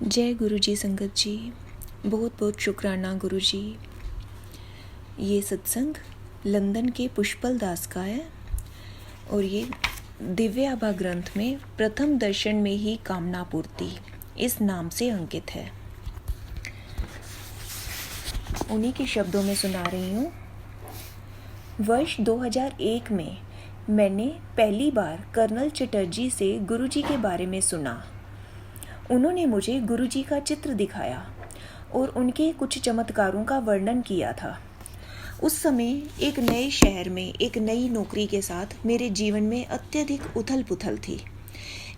जय गुरु जी संगत जी, बहुत बहुत शुक्राना गुरु जी। ये सत्संग लंदन के पुष्पल दास का है और ये दिव्य आभा ग्रंथ में प्रथम दर्शन में ही कामना पूर्ति इस नाम से अंकित है। उन्हीं के शब्दों में सुना रही हूँ। वर्ष 2001 में मैंने पहली बार कर्नल चटर्जी से गुरु जी के बारे में सुना। उन्होंने मुझे गुरु जी का चित्र दिखाया और उनके कुछ चमत्कारों का वर्णन किया था। उस समय एक नए शहर में एक नई नौकरी के साथ मेरे जीवन में अत्यधिक उथल पुथल थी।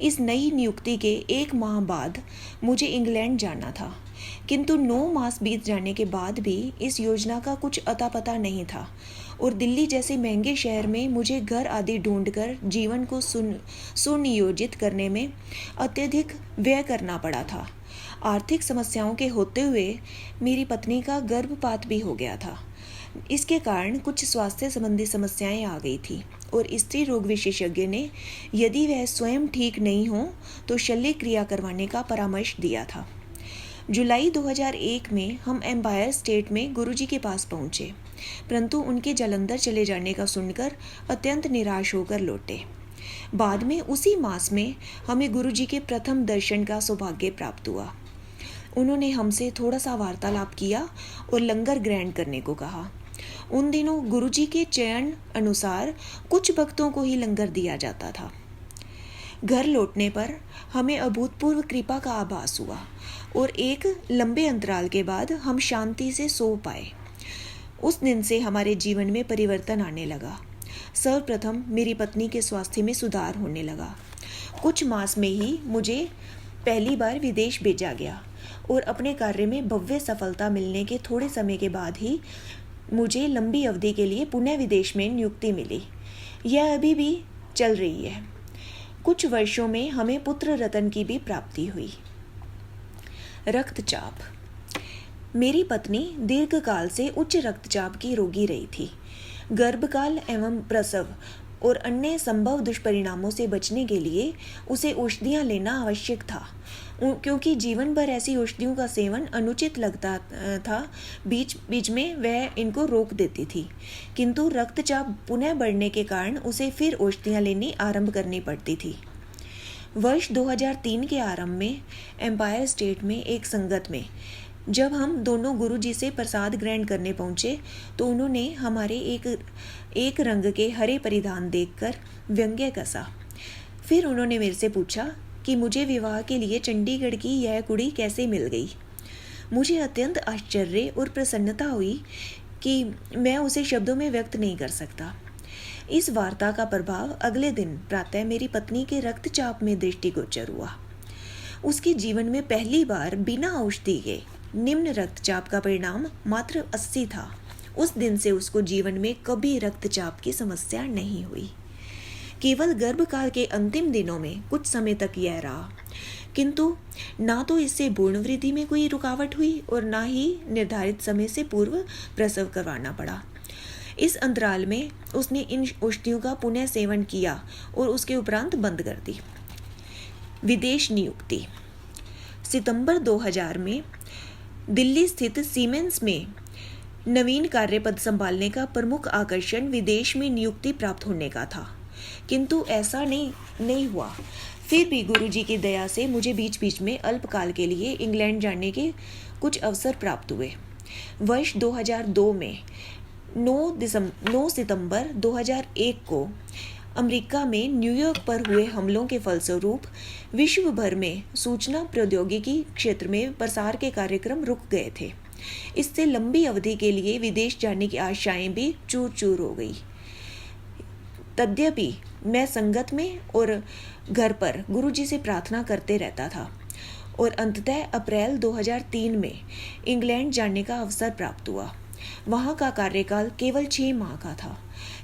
इस नई नियुक्ति के 1 माह बाद मुझे इंग्लैंड जाना था, किंतु 9 मास बीत जाने के बाद भी इस योजना का कुछ अता पता नहीं था और दिल्ली जैसे महंगे शहर में मुझे घर आदि ढूंढकर जीवन को सुनियोजित करने में अत्यधिक व्यय करना पड़ा था। आर्थिक समस्याओं के होते हुए मेरी पत्नी का गर्भपात भी हो गया था। इसके कारण कुछ स्वास्थ्य संबंधी समस्याएं आ गई थी और स्त्री रोग विशेषज्ञ ने यदि वह स्वयं ठीक नहीं हो तो शल्य क्रिया करवाने का परामर्श दिया था। जुलाई 2001 में हम एम्पायर स्टेट में गुरुजी के पास पहुंचे, परंतु उनके जालंधर चले जाने का सुनकर अत्यंत निराश होकर लौटे। बाद में उसी मास में हमें गुरुजी के प्रथम दर्शन का सौभाग्य प्राप्त हुआ। उन्होंने हमसे थोड़ा सा वार्तालाप किया और लंगर ग्रहण करने को कहा। उन दिनों गुरुजी के चयन अनुसार कुछ भक्तों को ही लंगर दिया जाता था। घर लौटने पर हमें अभूतपूर्व कृपा का आभास हुआ और एक लंबे अंतराल के बाद हम शांति से सो पाए। उस दिन से हमारे जीवन में परिवर्तन आने लगा। सर्वप्रथम मेरी पत्नी के स्वास्थ्य में सुधार होने लगा। कुछ मास में ही मुझे पहली बार विदेश भेजा गया और अपने कार्य में भव्य सफलता मिलने के थोड़े समय के बाद ही मुझे लंबी अवधि के लिए पुणे विदेश में नियुक्ति मिली। यह अभी भी चल रही है। कुछ वर्षों में हमें पुत्र रतन की भी प्राप्ति हुई। रक्तचाप। मेरी पत्नी दीर्घकाल से उच्च रक्तचाप की रोगी रही थी। गर्भकाल एवं प्रसव और अन्य संभव दुष्परिणामों से बचने के लिए उसे औषधियाँ लेना आवश्यक था, क्योंकि जीवन भर ऐसी औषधियों का सेवन अनुचित लगता था। बीच बीच में वह इनको रोक देती थी, किंतु रक्तचाप पुनः बढ़ने के कारण उसे फिर औषधियाँ लेनी आरंभ करनी पड़ती थी। वर्ष 2003 के आरंभ में एम्पायर स्टेट में एक संगत में जब हम दोनों गुरुजी से प्रसाद ग्रहण करने पहुँचे तो उन्होंने हमारे एक रंग के हरे परिधान देखकर व्यंग्य कसा। फिर उन्होंने मेरे से पूछा कि मुझे विवाह के लिए चंडीगढ़ की यह कुड़ी कैसे मिल गई। मुझे अत्यंत आश्चर्य और प्रसन्नता हुई कि मैं उसे शब्दों में व्यक्त नहीं कर सकता। इस वार्ता का प्रभाव अगले दिन प्रातः मेरी पत्नी के रक्तचाप में दृष्टिगोचर हुआ। उसके जीवन में पहली बार बिना औषधि के निम्न रक्तचाप का परिणाम मात्र 80 था। उस दिन से उसको जीवन में कभी रक्तचाप की समस्या नहीं हुई। केवल गर्भकाल के अंतिम दिनों में कुछ समय तक यह रहा, किंतु ना तो इससे भ्रूण वृद्धि में कोई रुकावट हुई और ना ही निर्धारित समय से पूर्व प्रसव करवाना पड़ा। इस अंतराल में उसने इन औषधियों का पुनः सेवन किया और उसके उपरांत बंद कर दी। विदेश नियुक्ति। सितंबर 2000 में दिल्ली स्थित सीमेंस में नवीन कार्यपद संभालने का प्रमुख आकर्षण विदेश में नियुक्ति प्राप्त होने का था, किंतु ऐसा नहीं हुआ। फिर भी गुरुजी की दया से मुझे बीच बीच में अल्पकाल के लिए इंग्लैंड जाने के कुछ अवसर प्राप्त हुए। वर्ष 2002 में 9 सितंबर 2001 को अमेरिका में न्यूयॉर्क पर हुए हमलों के फलस्वरूप विश्व भर में सूचना प्रौद्योगिकी क्षेत्र में प्रसार के कार्यक्रम रुक गए थे। इससे लंबी अवधि के लिए विदेश जाने की आशाएं भी चूर चूर हो गई। तद्यपि मैं संगत में और घर पर गुरुजी से प्रार्थना करते रहता था और अंततः अप्रैल 2003 में इंग्लैंड जाने का अवसर प्राप्त हुआ। वहाँ का कार्यकाल केवल 6 माह का था,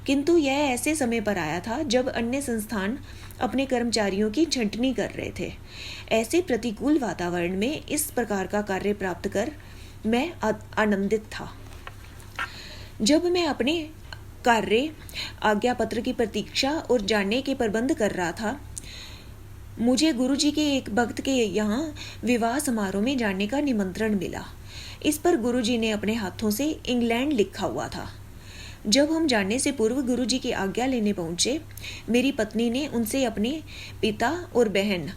किंतु यह ऐसे समय पर आया था जब अन्य संस्थान अपने कर्मचारियों की छंटनी कर रहे थे। ऐसे प्रतिकूल वातावरण में इस प्रकार का कार्य प्राप्त कर मैं आनंदित था। जब मैं अपने कार्य आज्ञा पत्र की प्रतीक्षा और जानने के प्रबंध कर रहा था मुझे गुरुजी के एक भक्त के यहाँ विवाह समारोह में जाने का निमंत्रण मिला। इस पर गुरुजी ने अपने हाथों से इंग्लैंड लिखा हुआ था। जब हम जाने से पूर्व गुरुजी की आज्ञा लेने पहुंचे, मेरी पत्नी ने उनसे अपने पिता और बहन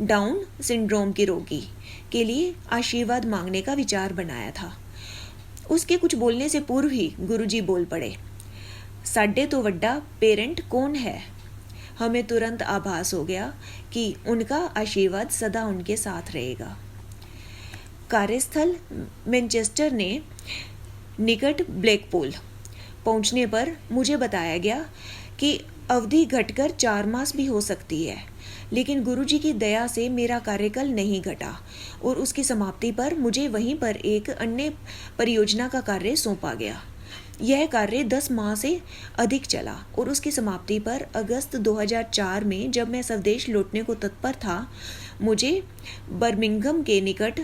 डाउन सिंड्रोम के रोगी के लिए आशीर्वाद मांगने का विचार बनाया था। उसके कुछ बोलने से पूर्व ही गुरुजी बोल पड़े, साढ़े तो वड्डा पेरेंट कौन है। हमें तुरंत आभास हो गया कि उनका आशीर्वाद सदा उनके साथ रहेगा। कार्यस्थल मैनचेस्टर ने निकट ब्लैकपूल पहुंचने पर मुझे बताया गया कि अवधि घटकर 4 मास भी हो सकती है, लेकिन गुरुजी की दया से मेरा कार्यकाल नहीं घटा और उसकी समाप्ति पर मुझे वहीं पर एक अन्य परियोजना का कार्य सौंपा गया। यह कार्य 10 माह से अधिक चला और उसकी समाप्ति पर अगस्त 2004 में जब मैं स्वदेश लौटने को तत्पर था, मुझे बर्मिंघम के निकट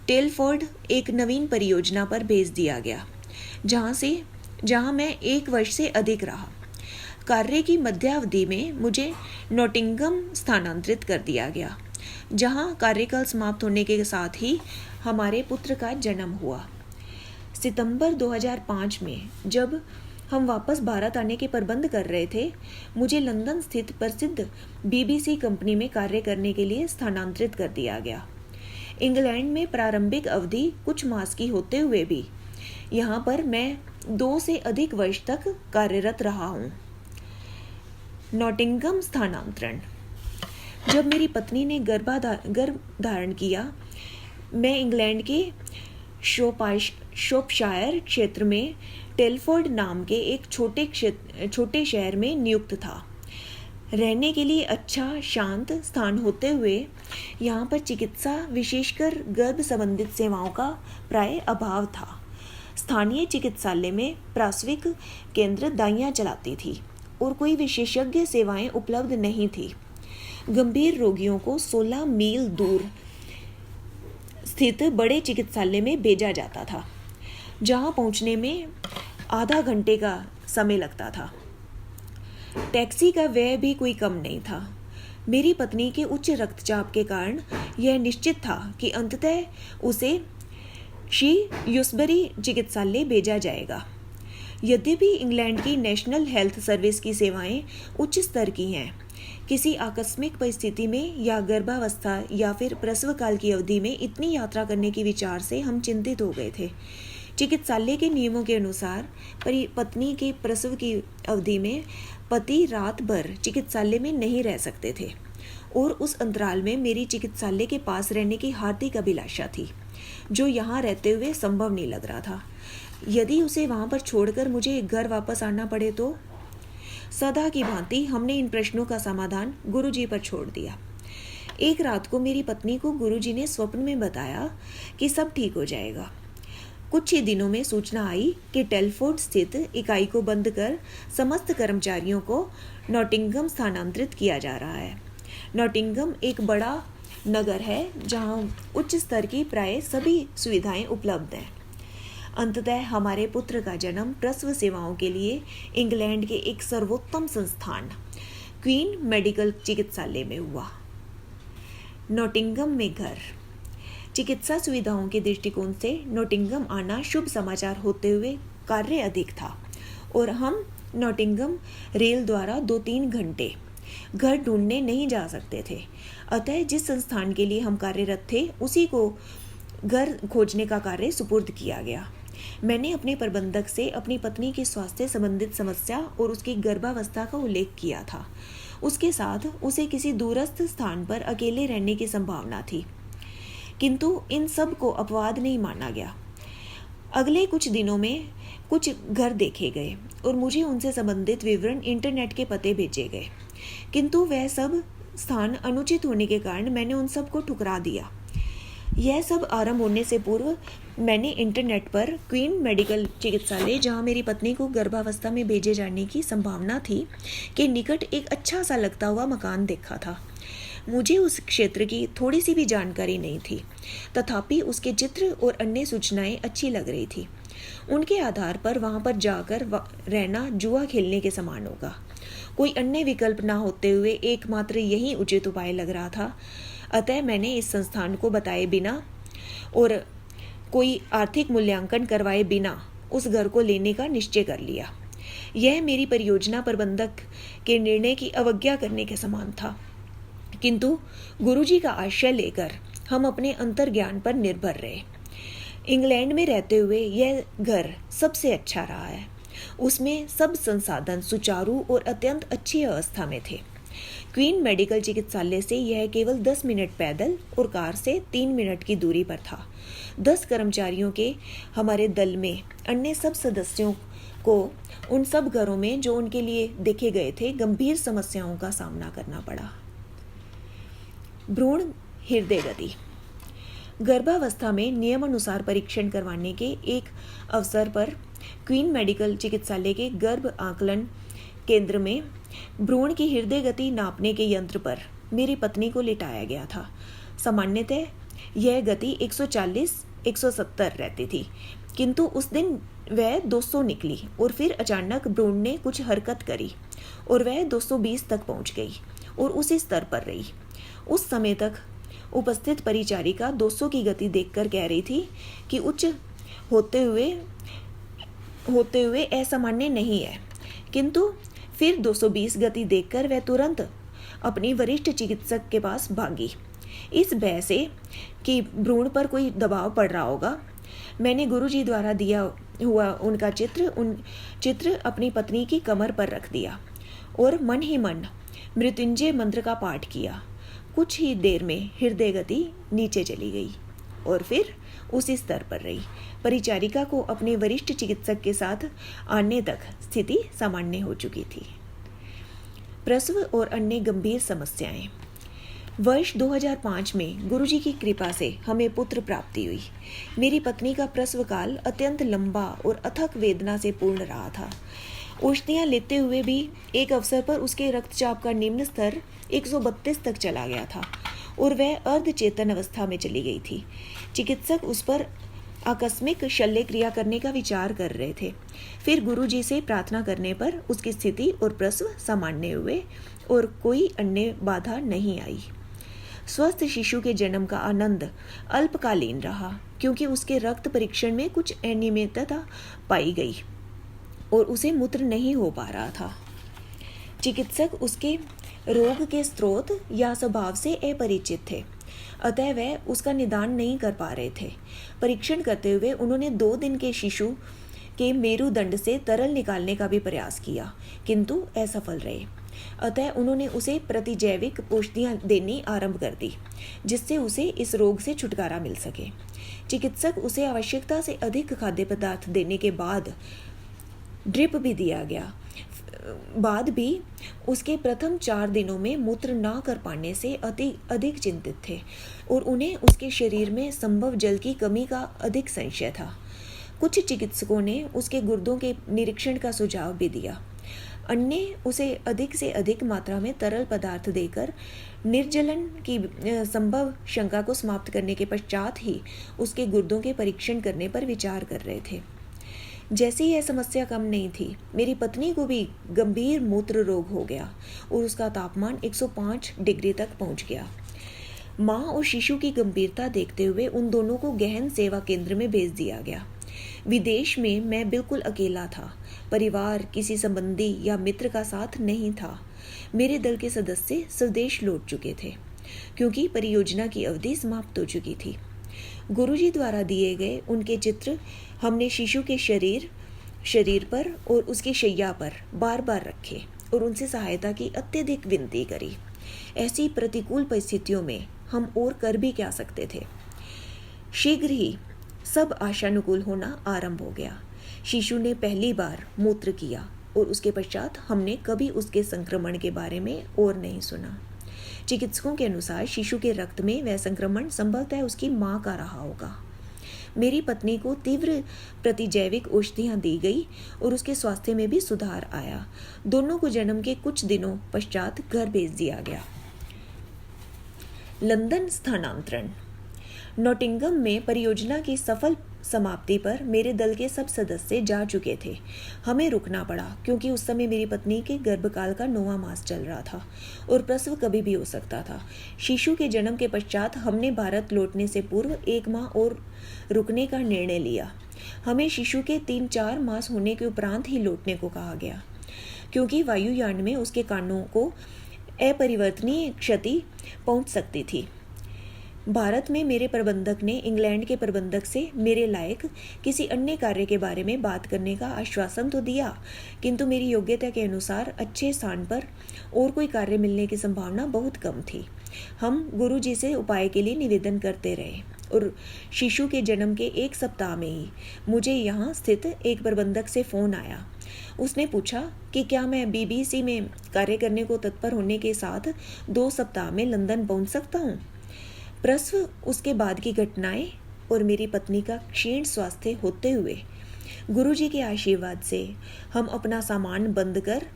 टेलफोर्ड एक नवीन परियोजना पर भेज दिया गया, जहां मैं 1 वर्ष से अधिक रहा। कार्य की मध्यावधि में मुझे नॉटिंघम स्थानांतरित कर दिया गया, जहां कार्यकाल समाप्त होने के साथ ही हमारे पुत्र का जन्म हुआ। सितंबर 2005 में जब हम वापस भारत आने के प्रबंध कर रहे थे, मुझे लंदन स्थित प्रसिद्ध BBC कंपनी में कार्य करने के लिए स्थानांतरित कर दिया गया। इंग्लैंड में प्रारंभिक अवधि कुछ मास की होते हुए भी यहाँ पर मैं 2 से अधिक वर्ष तक कार्यरत रहा हूँ। नॉटिंघम स्थानांतरण। जब मेरी पत्नी ने गर्भ धारण किया, मैं इंग्लैंड के शोपशायर क्षेत्र में टेलफोर्ड नाम के एक छोटे शहर में नियुक्त था। रहने के लिए अच्छा शांत स्थान होते हुए यहाँ पर चिकित्सा, विशेषकर गर्भ संबंधित सेवाओं का प्राय अभाव था। स्थानीय चिकित्सालय में प्रसविक केंद्र दाइयाँ चलाती थी और कोई विशेषज्ञ सेवाएं उपलब्ध नहीं थी। गंभीर रोगियों को 16 मील दूर स्थित बड़े चिकित्सालय में भेजा जाता था, जहां पहुंचने में आधा घंटे का समय लगता था। टैक्सी का व्यय भी कोई कम नहीं था। मेरी पत्नी के उच्च रक्तचाप के कारण यह निश्चित था कि अंततः उसे यूसबरी चिकित्सालय भेजा जाएगा। यद्यपि इंग्लैंड की नेशनल हेल्थ सर्विस की सेवाएं उच्च स्तर की हैं, किसी आकस्मिक परिस्थिति में या गर्भावस्था या फिर प्रसव काल की अवधि में इतनी यात्रा करने के विचार से हम चिंतित हो गए थे। चिकित्सालय के नियमों के अनुसार पत्नी के प्रसव की अवधि में पति रात भर चिकित्सालय में नहीं रह सकते थे और उस अंतराल में मेरी चिकित्सालय के पास रहने की हार्दिक अभिलाषा थी, जो यहाँ रहते हुए संभव नहीं लग रहा था। यदि उसे वहाँ पर छोड़कर मुझे घर वापस आना पड़े तो? सदा की भांति हमने इन प्रश्नों का समाधान गुरुजी पर छोड़ दिया। एक रात को मेरी पत्नी को गुरुजी ने स्वप्न में बताया कि सब ठीक हो जाएगा। कुछ ही दिनों में सूचना आई कि टेलफोर्ड स्थित इकाई को बंद कर समस्त कर्मचारियों को नॉटिंघम स्थानांतरित किया जा रहा है। नॉटिंघम एक बड़ा नगर है जहां उच्च स्तर की प्राय सभी सुविधाएं उपलब्ध हैं। अंततः हमारे पुत्र का जन्म प्रसव सेवाओं के लिए इंग्लैंड के एक सर्वोत्तम संस्थान क्वीन मेडिकल चिकित्सालय में हुआ। नॉटिंघम में घर। चिकित्सा सुविधाओं के दृष्टिकोण से नॉटिंघम आना शुभ समाचार होते हुए कार्य अधिक था और हम नॉटिंघम रेल द्वारा 2-3 घंटे घर ढूंढने नहीं जा सकते थे। अतः जिस संस्थान के लिए हम कार्यरत थे उसी को घर खोजने का कार्य सुपुर्द किया गया। मैंने अपने प्रबंधक से अपनी पत्नी के स्वास्थ्य संबंधित समस्या और उसकी गर्भावस्था का उल्लेख किया था। उसके साथ उसे किसी दूरस्थ स्थान पर अकेले रहने की संभावना थी, किंतु इन सब को अपवाद नहीं माना गया। अगले कुछ दिनों में कुछ घर देखे गए और मुझे उनसे संबंधित विवरण इंटरनेट के पते भेजे गए, किंतु वह सब स्थान अनुचित होने के कारण मैंने उन सब को ठुकरा दिया। यह सब आरंभ होने से पूर्व मैंने इंटरनेट पर क्वीन मेडिकल चिकित्सालय, जहां मेरी पत्नी को गर्भावस्था में भेजे जाने की संभावना थी, के निकट एक अच्छा सा लगता हुआ मकान देखा था। मुझे उस क्षेत्र की थोड़ी सी भी जानकारी नहीं थी, तथापि उसके चित्र और अन्य सूचनाएं अच्छी लग रही थी। उनके आधार पर वहाँ पर जाकर रहना जुआ खेलने के समान होगा। कोई अन्य विकल्प ना होते हुए एकमात्र यही उचित उपाय लग रहा था। अतः मैंने इस संस्थान को बताए बिना और कोई आर्थिक मूल्यांकन करवाए बिना उस घर को लेने का निश्चय कर लिया। यह मेरी परियोजना प्रबंधक के निर्णय की अवज्ञा करने के समान था, किंतु गुरुजी का आश्रय लेकर हम अपने अंतर्ज्ञान पर निर्भर रहे। इंग्लैंड में रहते हुए यह घर सबसे अच्छा रहा है। उसमें सब संसाधन सुचारू और अत्यंत अच्छी अवस्था में थे। क्वीन मेडिकल चिकित्सालय से यह केवल 10 मिनट पैदल और कार से 3 मिनट की दूरी पर था। 10 कर्मचारियों के हमारे दल में अन्य सब सदस्यों को उन सब घरों में जो उनके लिए देखे गए थे गंभीर समस्याओं का सामना करना पड़ा। भ्रूण हृदय गति। गर्भावस्था में नियमानुसार परीक्षण करवाने के एक अवसर पर क्वीन मेडिकल चिकित्सालय के गर्भ आकलन केंद्र में भ्रूण की हृदय गति नापने के यंत्र पर मेरी पत्नी को लिटाया गया था। सामान्यतः यह गति 140-170 रहती थी, किंतु उस दिन वह 200 निकली और फिर अचानक भ्रूण ने कुछ हरकत करी और वह 220 तक पहुंच गई और उसी स्तर पर रही। उस समय तक उपस्थित परिचारिका 200 की गति देखकर कह रही थी कि उच्च होते हुए असामान्य नहीं है, किंतु फिर 220 गति देखकर वह तुरंत अपनी वरिष्ठ चिकित्सक के पास भागी, इस भय से कि भ्रूण पर कोई दबाव पड़ रहा होगा। मैंने गुरुजी द्वारा दिया हुआ उनका चित्र अपनी पत्नी की कमर पर रख दिया और मन ही मन मृत्युंजय मंत्र का पाठ किया। कुछ ही देर में हृदय गति नीचे चली गई और फिर उसी स्तर पर रही। परिचारिका को अपने वरिष्ठ चिकित्सक के साथ आने तक स्थिति सामान्य हो चुकी थी। प्रसव और अन्य गंभीर समस्याएं। वर्ष 2005 में गुरुजी की कृपा से हमें पुत्र प्राप्ति हुई। मेरी पत्नी का प्रसव काल अत्यंत लंबा और अथक वेदना से पूर्ण रहा था। औषधियाँ लेते हुए भी एक अवसर पर उसके रक्तचाप का निम्न स्तर 132 तक चला गया था और वह अर्धचेतन अवस्था में चली गई थी। चिकित्सक उस पर आकस्मिक शल्य क्रिया करने का विचार कर रहे थे। फिर गुरुजी से प्रार्थना करने पर उसकी स्थिति और प्रसव सामान्य हुए और कोई अन्य बाधा नहीं आई। स्वस्थ शिशु के जन्म का आनंद अल्पकालीन रहा, क्योंकि उसके रक्त परीक्षण में कुछ अनियमितता पाई गई और उसे मूत्र नहीं हो पा रहा था। चिकित्सक उसके रोग के स्रोत या स्वभाव से अपरिचित थे, अतः वह उसका निदान नहीं कर पा रहे थे। परीक्षण करते हुए उन्होंने 2 दिन के शिशु के मेरुदंड से तरल निकालने का भी प्रयास किया, किंतु असफल रहे। अतः उन्होंने उसे प्रतिजैविक औषधियाँ देनी आरंभ कर दी, जिससे उसे इस रोग से छुटकारा मिल सके। चिकित्सक उसे आवश्यकता से अधिक खाद्य पदार्थ देने के बाद ड्रिप भी दिया गया। बाद भी उसके प्रथम 4 दिनों में मूत्र ना कर पाने से अधिक चिंतित थे और उन्हें उसके शरीर में संभव जल की कमी का अधिक संशय था। कुछ चिकित्सकों ने उसके गुर्दों के निरीक्षण का सुझाव भी दिया। अन्य उसे अधिक से अधिक मात्रा में तरल पदार्थ देकर निर्जलन की संभव शंका को समाप्त करने के पश्चात ही उसके गुर्दों के परीक्षण करने पर विचार कर रहे थे। जैसे यह समस्या कम नहीं थी, मेरी पत्नी को भी गंभीर मूत्र रोग हो गया और उसका तापमान 105 डिग्री तक पहुंच गया। माँ और शिशु की गंभीरता देखते हुए उन दोनों को गहन सेवा केंद्र में भेज दिया गया। विदेश में मैं बिल्कुल अकेला था। परिवार, किसी संबंधी या मित्र का साथ नहीं था। मेरे दल के सदस्य स्वदेश लौट चुके थे, क्योंकि परियोजना की अवधि समाप्त हो चुकी थी। गुरुजी द्वारा दिए गए उनके चित्र हमने शिशु के शरीर पर और उसकी शैया पर बार बार रखे और उनसे सहायता की अत्यधिक विनती करी। ऐसी प्रतिकूल परिस्थितियों में हम और कर भी क्या सकते थे। शीघ्र ही सब आशानुकूल होना आरंभ हो गया। शिशु ने पहली बार मूत्र किया और उसके पश्चात हमने कभी उसके संक्रमण के बारे में और नहीं सुना। चिकित्सकों के अनुसार शिशु के रक्त में वह संक्रमण संभवतः उसकी मां का रहा होगा। मेरी पत्नी को तीव्र प्रतिजैविक औषधियां दी गई और उसके स्वास्थ्य में भी सुधार आया। दोनों को जन्म के कुछ दिनों पश्चात घर भेज दिया गया। लंदन स्थानांतरण। नॉटिंघम में परियोजना की सफल समाप्ति पर मेरे दल के सब सदस्य जा चुके थे। हमें रुकना पड़ा क्योंकि उस समय मेरी पत्नी के गर्भकाल का 9वां मास चल रहा था और प्रसव कभी भी हो सकता था। शिशु के जन्म के पश्चात हमने भारत लौटने से पूर्व 1 माह और रुकने का निर्णय लिया। हमें शिशु के 3-4 मास होने के उपरांत ही लौटने को कहा गया, क्योंकि वायुयान में उसके कानों को अपरिवर्तनीय क्षति पहुंच सकती थी। भारत में मेरे प्रबंधक ने इंग्लैंड के प्रबंधक से मेरे लायक किसी अन्य कार्य के बारे में बात करने का आश्वासन तो दिया, किंतु मेरी योग्यता के अनुसार अच्छे स्थान पर और कोई कार्य मिलने की संभावना बहुत कम थी। हम गुरुजी से उपाय के लिए निवेदन करते रहे और शिशु के जन्म के 1 सप्ताह में ही मुझे यहाँ स्थित एक प्रबंधक से फ़ोन आया। उसने पूछा कि क्या मैं BBC में कार्य करने को तत्पर होने के साथ 2 सप्ताह में लंदन पहुँच सकता हूँ। प्रसव, उसके बाद की घटनाएं और मेरी पत्नी का क्षीण स्वास्थ्य होते हुए गुरुजी के आशीर्वाद से हम अपना सामान बंद कर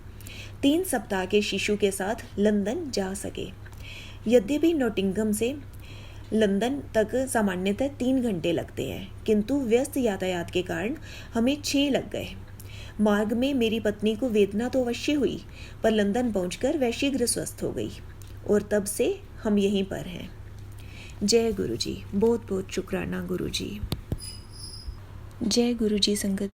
3 सप्ताह के शिशु के साथ लंदन जा सके। यद्यपि नॉटिंघम से लंदन तक सामान्यतः 3 घंटे लगते हैं, किंतु व्यस्त यातायात के कारण हमें 6 लग गए। मार्ग में मेरी पत्नी को वेदना तो अवश्य हुई, पर लंदन पहुंचकर वह शीघ्र स्वस्थ हो गई और तब से हम यहीं पर हैं। जय गुरुजी। बहुत बहुत शुक्राना गुरुजी। जय गुरुजी संगत।